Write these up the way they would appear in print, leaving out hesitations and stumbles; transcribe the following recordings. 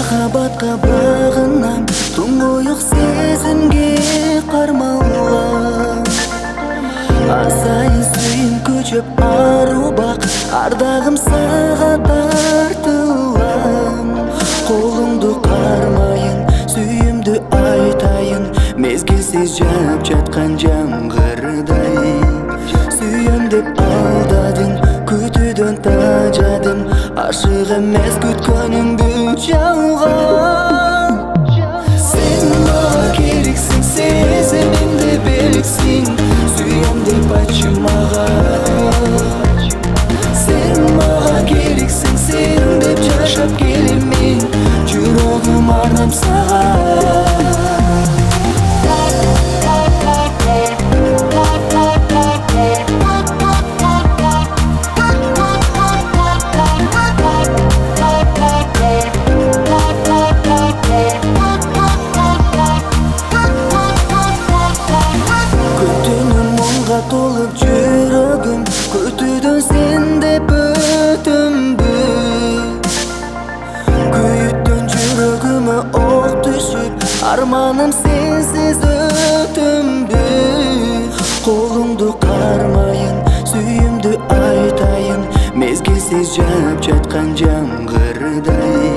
махабатқа бағынам, тұңғиық сезімге қармалам. Асайын сүйім көчіп ару бақ, ардағым саға тартылам. Қолыңды қармайын, сүйімді айтайын, мезгілсіз жап жатқан жаңғырдай. Сүйем деп алдадың, күтуден тажадым, ашық емес күткеніңді жалған. Сен маған керексің, сезімімді берексің, сүйем деп айтшы маған. Сен маған керексің, сен деп жашап келемін, жүрегім арнап саған. Толып жүрегім, күтудің сенде бүтінбі. Күйттің жүрегіме оқ түшіп, арманым сенсіз өтімбі. Қолыңды қармайын, сүйімді айтайын, мезгілсіз жап жатқан жаңғырдай.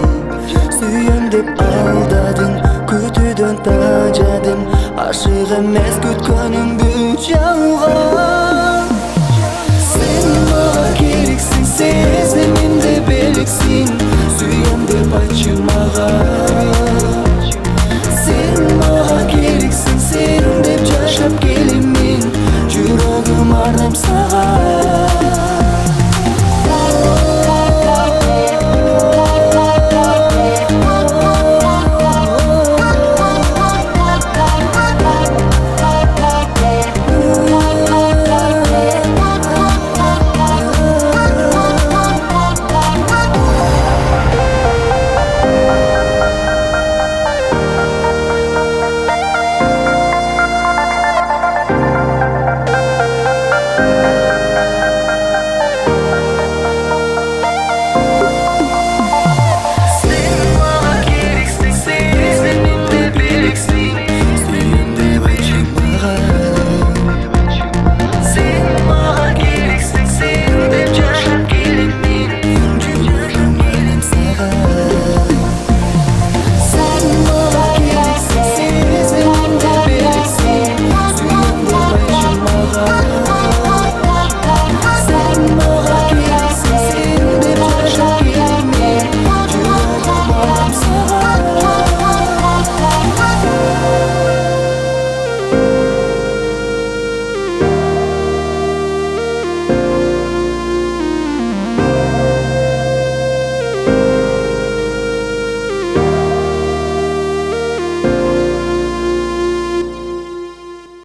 Сүйем деп алдадың, күтуден тажадым, ашық емес күткеніңді жалған.